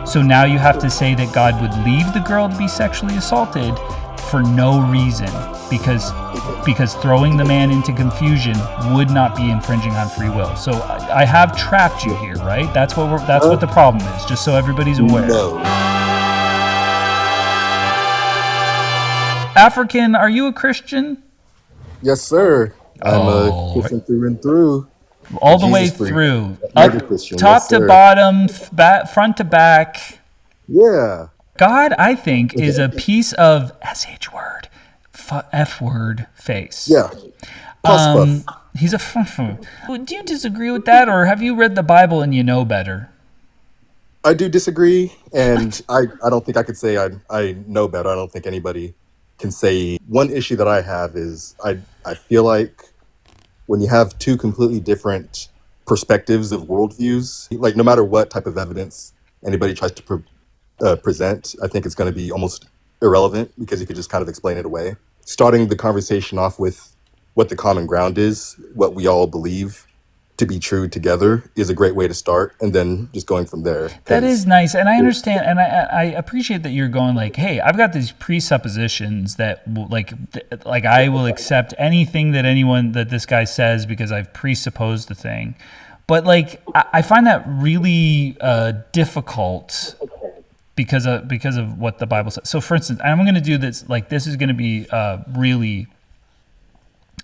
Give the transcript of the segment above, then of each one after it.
So now you have to say that God would leave the girl to be sexually assaulted for no reason, because throwing the man into confusion would not be infringing on free will. So I have trapped you here, right? That's what the problem is, just so everybody's aware. No. African, are you a Christian? Yes, sir. I'm a Christian through and through. All the way through. Mega Christian. Top yes, to sir. bottom, front to back. Yeah. God, I think, is a piece of SH word, F word face. Yeah. Puff. He's a fuff. Do you disagree with that, or have you read the Bible and you know better? I do disagree, and I don't think I could say I know better. I don't think anybody can say. One issue that I have is I feel like when you have two completely different perspectives of worldviews, like no matter what type of evidence anybody tries to present, I think it's going to be almost irrelevant because you could just kind of explain it away. Starting the conversation off with what the common ground is, what we all believe to be true together, is a great way to start, and then just going from there. That is nice, and I understand, and I appreciate that you're going like, hey, I've got these presuppositions that like I will accept anything that this guy says because I've presupposed the thing. But like I find that really difficult because of what the Bible says. So for instance, I'm going to do this, like this is going to be really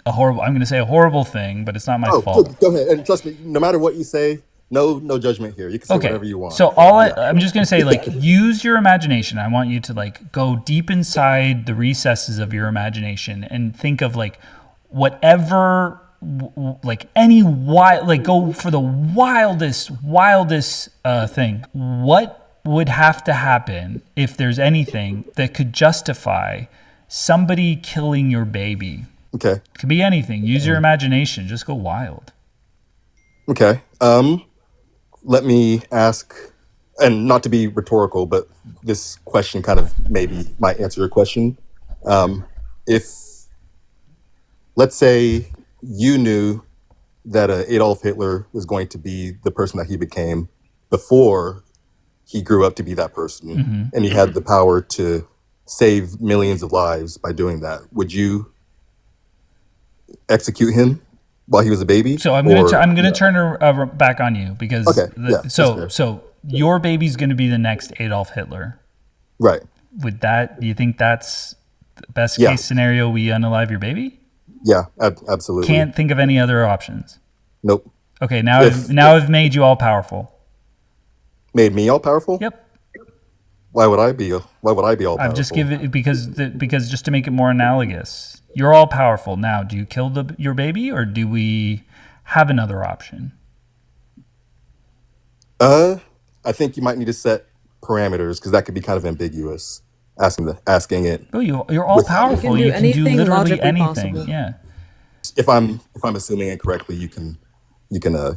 I'm going to say a horrible thing, but it's not my fault. Go ahead, and trust me, no matter what you say, no judgment here. You can say whatever you want. So I'm just going to say, like, use your imagination. I want you to like go deep inside the recesses of your imagination and think of like whatever, like any wild, like go for the wildest thing. What would have to happen if there's anything that could justify somebody killing your baby? Okay. It could be anything. Use your imagination. Just go wild. Okay. Let me ask, and not to be rhetorical, but this question kind of maybe might answer your question. If, let's say, you knew that Adolf Hitler was going to be the person that he became before he grew up to be that person, and he had the power to save millions of lives by doing that, would you execute him while he was a baby? So I'm gonna turn her back on you because so your baby's gonna be the next Adolf Hitler, right? Do you think that's the best case scenario? We unalive your baby? Yeah, absolutely. Can't think of any other options. Nope. Okay, now I've made you all powerful. Made me all powerful? Yep. Why would I be all powerful? I've just given it because just to make it more analogous. You're all powerful. Now, do you kill your baby or do we have another option? I think you might need to set parameters because that could be kind of ambiguous. Asking it. Oh, you're all powerful. You can do literally anything. Possible. Yeah. If I'm assuming it correctly, you can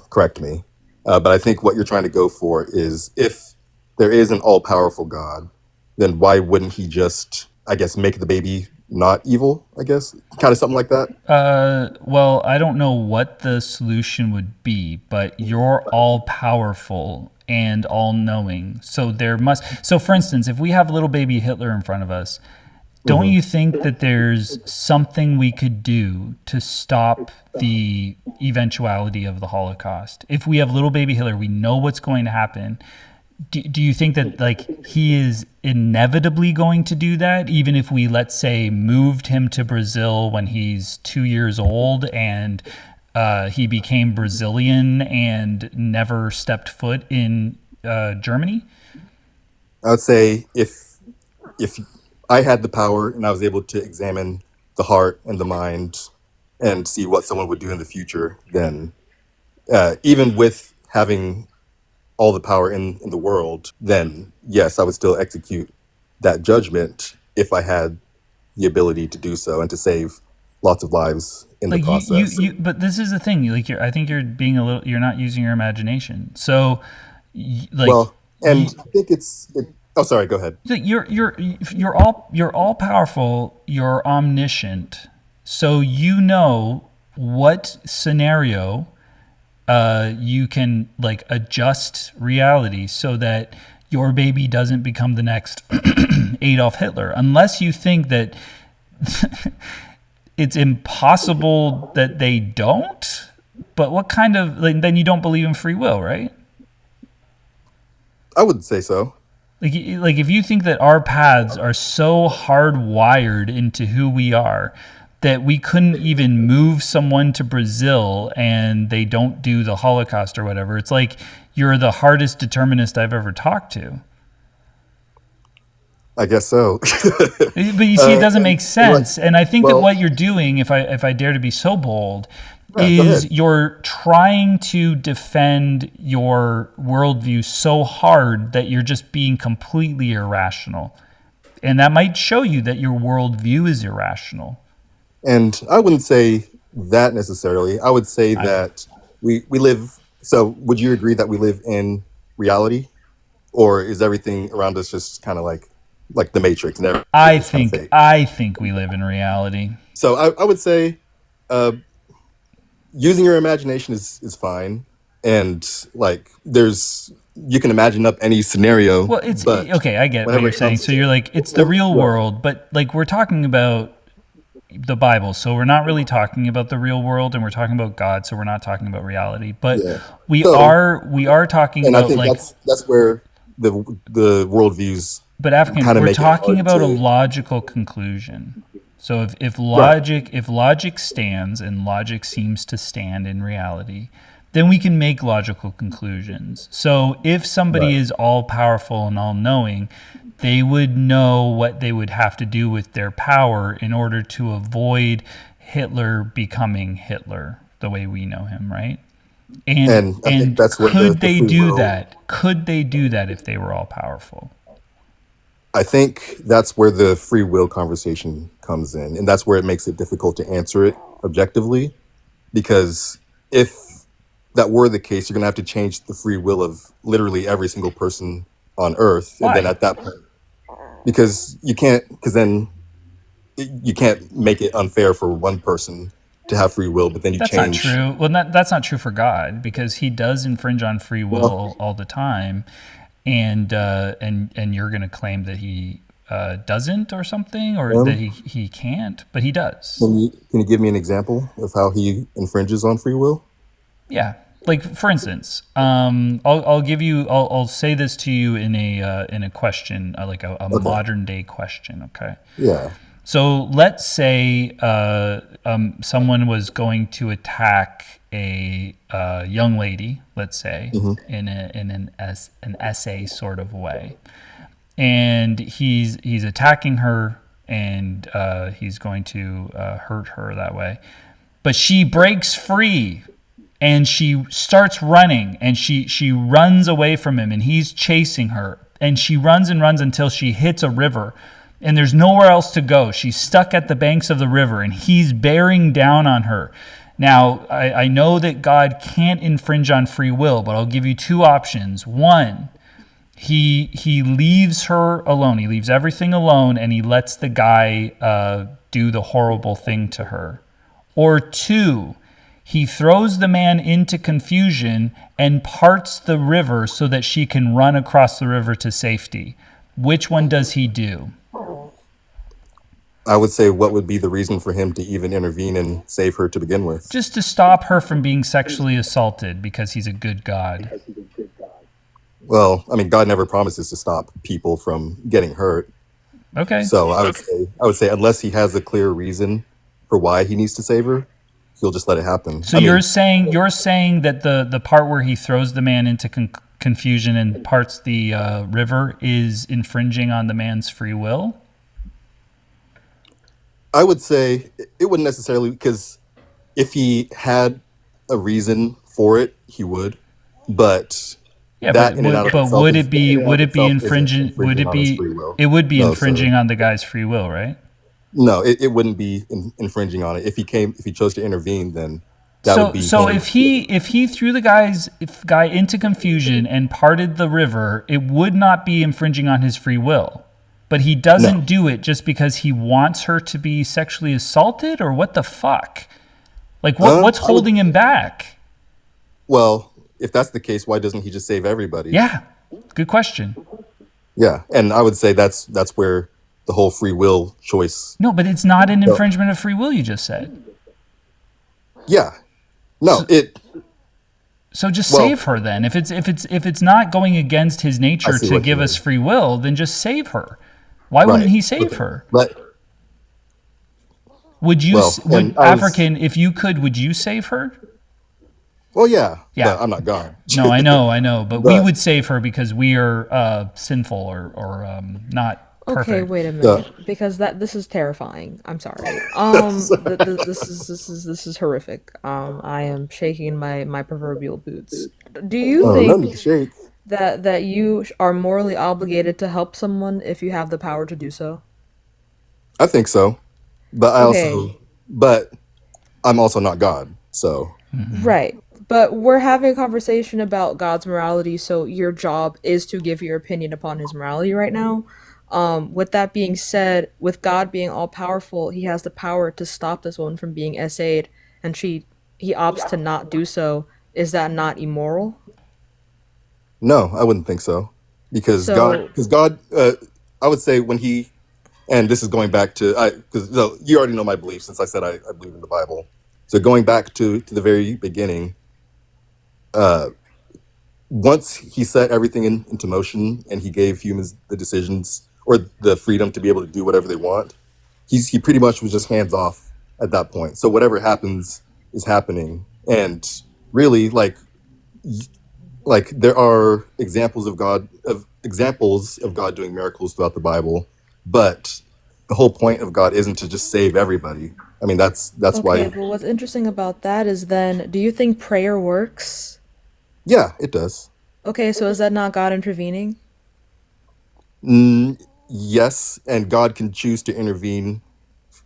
correct me. But I think what you're trying to go for is if there is an all-powerful God, then why wouldn't he just, I guess, make the baby not evil, I guess? Kind of something like that? Well, I don't know what the solution would be, but you're all-powerful and all-knowing. So for instance, if we have little baby Hitler in front of us, don't you think that there's something we could do to stop the eventuality of the Holocaust? If we have little baby Hitler, we know what's going to happen. Do you think that like he is inevitably going to do that, even if we, let's say, moved him to Brazil when he's 2 years old and he became Brazilian and never stepped foot in Germany? I would say if I had the power and I was able to examine the heart and the mind and see what someone would do in the future, then even with having all the power in the world, then yes, I would still execute that judgment if I had the ability to do so and to save lots of lives in the process. But this is the thing. Like, I think you're being you're not using your imagination. So, I think oh, sorry. Go ahead. You're all powerful. You're omniscient. So you know what scenario you can like adjust reality so that your baby doesn't become the next Adolf Hitler, unless you think that it's impossible that they don't. But what kind of, like, then you don't believe in free will, right? I would say so. Like if you think that our paths are so hardwired into who we are that we couldn't even move someone to Brazil and they don't do the Holocaust or whatever, it's like you're the hardest determinist I've ever talked to. I guess so. But you see, it doesn't make sense. And I think that well, what you're doing, if I dare to be so bold, yeah, go is ahead. you're trying to defend your worldview so hard that you're just being completely irrational. And that might show you that your worldview is irrational. And I wouldn't say that necessarily. I would say that we live. So, would you agree that we live in reality, or is everything around us just kind of like the Matrix and I everything's kind of think fake? I think we live in reality. So, I would say uh, using your imagination is fine, and like there's you can imagine up any scenario, Well, it's but okay. I get what whenever you're it saying. comes So to you're like, it's the real world, but like we're talking about the Bible. So we're not really talking about the real world, and we're talking about God. So we're not talking about reality. But yeah, we so are talking and I about think like, that's where the worldviews but African, kind of we're make it talking hard about a to logical conclusion. So right. if logic stands and logic seems to stand in reality, then we can make logical conclusions. So if somebody Right. is all powerful and all knowing, they would know what they would have to do with their power in order to avoid Hitler becoming Hitler the way we know him, right? And I think And that's where could the they free do will, that? Could they do that if they were all powerful? I think that's where the free will conversation comes in. And that's where it makes it difficult to answer it objectively. Because if that were the case, you're going to have to change the free will of literally every single person on Earth. And then Why? at that point, because you can't, because then you can't make it unfair for one person to have free will, but then you That's not change. true. Well, that's not true for God because He does infringe on free Well, will all the time, and you're going to claim that He doesn't or something, or that um, he can't, but He does. can you give me an example of how he infringes on free will? Yeah. Like for instance, I'll give you. I'll say this to you in a question, like a Okay. modern day question. Okay. Yeah. So let's say someone was going to attack a young lady, let's say, Hmm. in an essay sort of way, and he's attacking her, and he's going to hurt her that way, but she breaks free. And she starts running, and she runs away from him, and he's chasing her, and she runs and runs until she hits a river, and there's nowhere else to go. She's stuck at the banks of the river, and he's bearing down on her. Now, I know that God can't infringe on free will, but I'll give you two options. One, he leaves her alone. He leaves everything alone, and he lets the guy do the horrible thing to her. Or two, he throws the man into confusion and parts the river so that she can run across the river to safety. Which one does he do? I would say what would be the reason for him to even intervene and save her to begin with? Just to stop her from being sexually assaulted because he's a good God. Well, I mean, God never promises to stop people from getting hurt. Okay. So I would say unless he has a clear reason for why he needs to save her, he'll just let it happen. So I mean, you're saying that the part where he throws the man into confusion and parts the river is infringing on the man's free will? I would say it wouldn't necessarily, because if he had a reason for it, he would. But Yeah, that in and out of but itself would is it in be and out of itself isn't infringing? Would infringing it on his be? free will. It would be No, sir. infringing on the guy's free will, right? No, it wouldn't be infringing on it. If he chose to intervene, then that would So be so him. if he threw the guy into confusion and parted the river, it would not be infringing on his free will. But he No. doesn't do it just because he wants her to be sexually assaulted, or what the fuck? Like what's I would. holding him back? Well, if that's the case, why doesn't he just save everybody? Yeah, good question. Yeah, and I would say that's where the whole free will choice. No, but it's not an So, infringement of free will, you just said. yeah, no, So, it. so just Well, save her then. If it's not going against his I nature see to what you give us mean. free will, then just save her. Why wouldn't Right. he save Okay. her? But Would you well, and would I was. African, if you could, would you save her? Well, yeah, Yeah. but I'm not God. No, I know, but we But would save her because we are sinful or not Okay, perfect. wait a uh, minute, because this is terrifying. I'm sorry. This is horrific. I am shaking my proverbial boots. Do you oh, nothing think to shake. that you are morally obligated to help someone if you have the power to do so? I think so, but Okay, but I'm also not God. So right. But we're having a conversation about God's morality, so your job is to give your opinion upon his morality right now. With that being said, with God being all powerful, he has the power to stop this woman from being essayed, and he opts to not do so. Is that not immoral? no, I wouldn't think so, So, because God, I would say when he, and this is going back to I because so you already know my belief since I said I believe in the Bible. So going back to the very beginning, uh, once he set everything into motion and he gave humans the decisions or the freedom to be able to do whatever they want, he pretty much was just hands off at that point. So whatever happens is happening, and really like there are examples of God doing miracles throughout the Bible, but the whole point of God isn't to just save everybody. I mean, that's okay, why. but what's interesting about that is then, do you think prayer works? Yeah, it does. Okay, so is that not God intervening? Mm, yes, and God can choose to intervene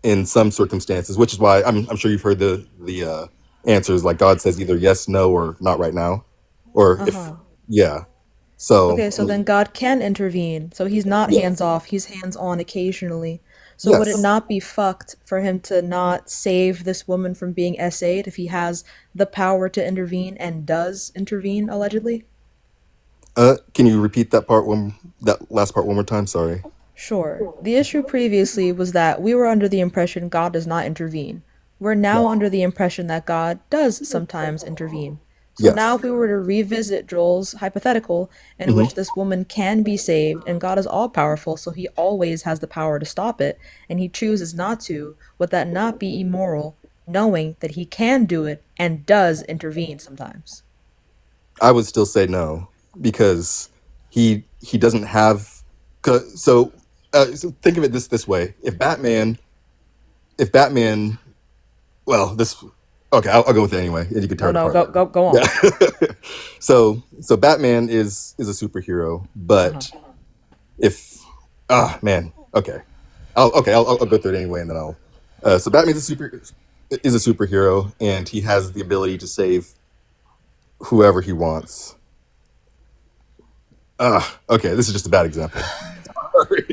in some circumstances, which is why I'm sure you've heard the answers. Like God says either yes, no, or not right now, or if Uh-huh. yeah. So Okay, so then God can intervene. So he's not yeah, hands off, he's hands on occasionally. So would it yes, not be fucked for him to not save this woman from being essayed if he has the power to intervene and does intervene, allegedly? can you repeat that last part one more time? Sorry. Sure. The issue previously was that we were under the impression God does not intervene. We're Right. now under the impression that God does sometimes intervene. So now, Yes. if we were to revisit Joel's hypothetical, in Hmm. which this woman can be saved, and God is all powerful, so he always has the power to stop it, and he chooses not to, would that not be immoral, knowing that he can do it and does intervene sometimes? I would still say no because he doesn't have. So think of it this way: if Batman, well, this okay, I'll go with it anyway, and you can tear No, it no, apart later. go Yeah. on. So Batman is a superhero, Uh huh. but if man, okay, I'll go through it anyway, and then I'll. So Batman is a superhero, and he has the ability to save whoever he wants. Okay, this is just a bad example. Sorry.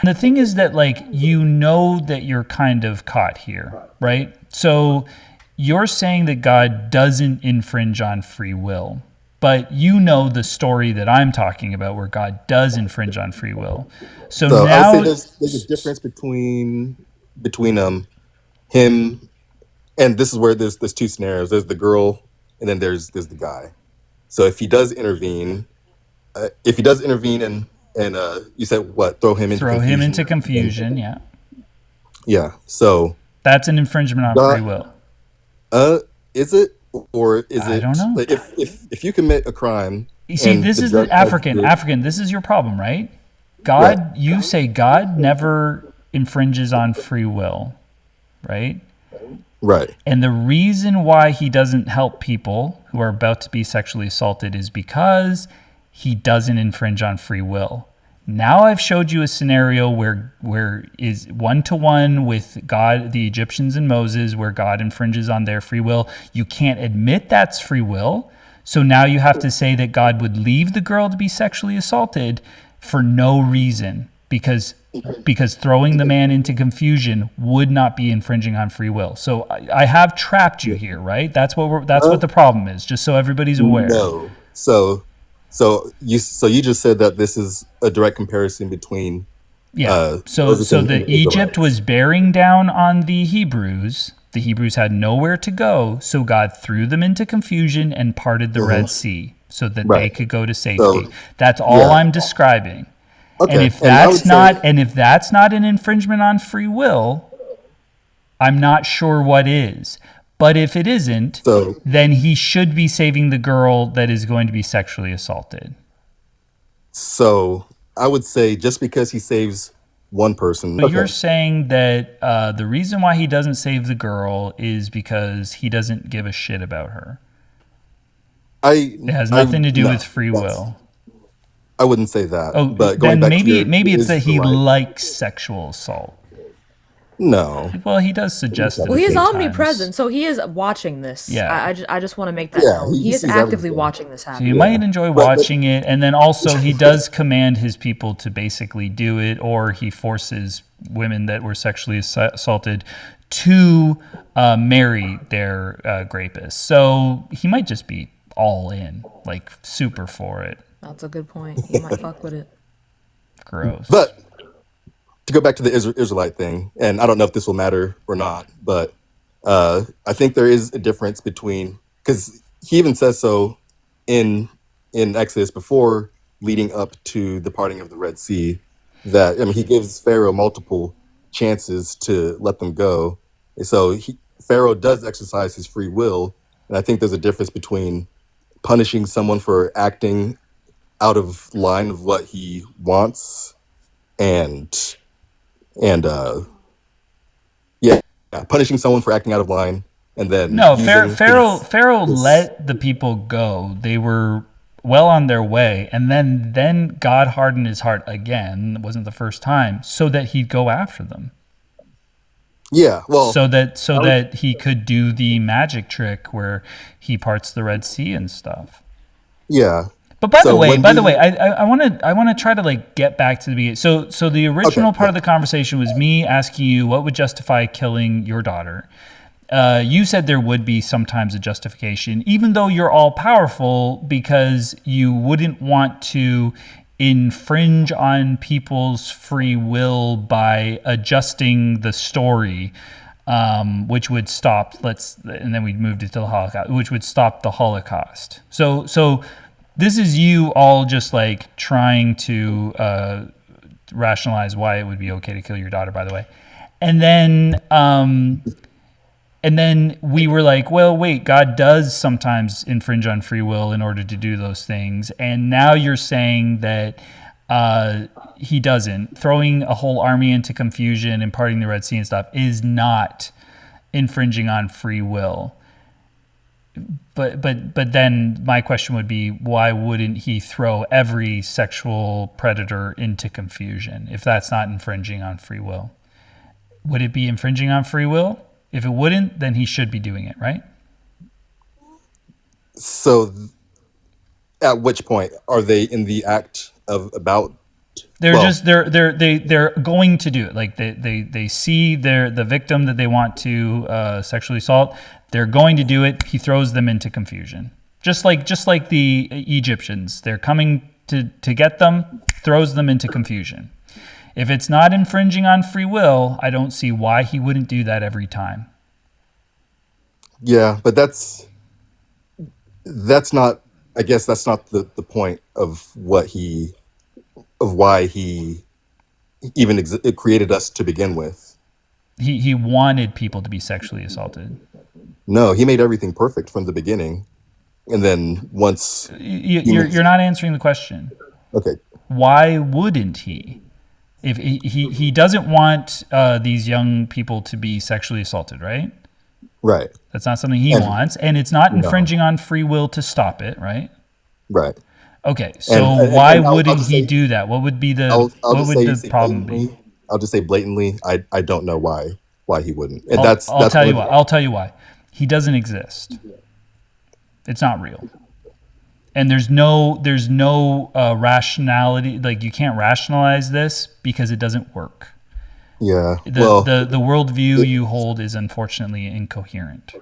The thing is that, like, you know that you're kind of caught here, right? So you're saying that God doesn't infringe on free will, but you know the story that I'm talking about where God does infringe on free will. So So I would say now, there's a difference between him, and this is where there's two scenarios. There's the girl, and then there's the guy. So if he does intervene and you said what, throw him into throw him confusion, into then confusion, yeah. yeah. So That's an infringement on free God, will. uh, is it or is I don't it know. like if you commit a crime You see, and this the is the judge has the African, this is your problem, right? right? You say God never infringes on free will, right? Right. And the reason why he doesn't help people who are about to be sexually assaulted is because he doesn't infringe on free will. Now I've showed you a scenario where is one to one with God, the Egyptians and Moses, where God infringes on their free will. You can't admit that's free will. So now you have to say that God would leave the girl to be sexually assaulted for no reason because throwing the man into confusion would not be infringing on free will. So I have trapped you here, right? That's what the problem is. Just so everybody's aware. No. So So you just said that this is a direct comparison between Yeah. Moses So and the the Egypt Israelites. was bearing down on the Hebrews. The Hebrews had nowhere to go, so God threw them into confusion and parted the Red Sea so that they Right. could go to So safety. That's all yeah. I'm describing. And Okay. if And I would that's say not an infringement on free will, I'm not sure what is. But if it isn't, so. then he should be saving the girl that is going to be sexually assaulted. So I would say just because he saves one person. But Okay. you're saying that the reason why he doesn't save the girl is because he doesn't give a shit about her. It has nothing to do No, with free will. I wouldn't say that. Oh, But going then back to maybe your it's that he Israelite, likes sexual assault. no. Well, he does suggest it Well, a he is few omnipresent, times. so he is watching this. Yeah. I just want to make that Yeah, known. he He is sees actively everything. watching this So happen. you might enjoy But watching it, and then also he does command his people to basically do it, or he forces women that were sexually assaulted to marry their rapists. So he might just be all in, like super for it. That's a good point. He might fuck with it. Gross. but to go back to the Israelite thing, and I don't know if this will matter or not, but I think there is a difference between, because he even says so in Exodus before leading up to the parting of the Red Sea, that I mean he gives Pharaoh multiple chances to let them go. And so Pharaoh does exercise his free will, and I think there's a difference between punishing someone for acting out of line of what he wants and yeah, punishing someone for acting out of line and then No, using Pharaoh his let the people go. They were well on their way, and then God hardened his heart again. It wasn't the first time, so that he'd go after them. yeah. Well, So that I would, he could do the magic trick where he parts the Red Sea and stuff. yeah. But by the So way, when you I want to try to like get back to the beginning. So the okay, original part yeah, of the conversation was me asking you what would justify killing your daughter. You said there would be sometimes a justification, even though you're all powerful, because you wouldn't want to infringe on people's free will by adjusting the story, which would stop. And then we moved it to the Holocaust, which would stop the Holocaust. So this is you all just like trying to rationalize why it would be okay to kill your daughter. By the way, and then. And then we were like, well, wait, God does sometimes infringe on free will in order to do those things. And now you're saying that he doesn't. Throwing a whole army into confusion and parting the Red Sea and stuff is not infringing on free will. But then my question would be, why wouldn't he throw every sexual predator into confusion if that's not infringing on free will? Would it be infringing on free will? If it wouldn't, then he should be doing it, right? so at which point are they in the act of about? They're Well, just they're going to do it. Like they see the victim that they want to sexually assault. They're going to do it. He throws them into confusion, just like the Egyptians. They're coming to get them, throws them into confusion. If it's not infringing on free will, I don't see why he wouldn't do that every time. yeah, but that's not. I guess that's not the point of why he even it created us to begin with. He wanted people to be sexually assaulted. No, he made everything perfect from the beginning, and then once You're not answering the question. okay, Why wouldn't he? If he doesn't want these young people to be sexually assaulted, right? right, That's not something he and wants, and it's not no, infringing on free will to stop it, right? right, Okay, and so why I'll wouldn't just he say do that? What would be I'll what just would say the problem be? blatantly. I'll just say blatantly. I don't know why he wouldn't, and I'll that's tell one you of why. I'll tell you why. He doesn't exist. It's not real. And there's no rationality. Like you can't rationalize this because it doesn't work. yeah. The Well, the worldview it, you hold is unfortunately incoherent.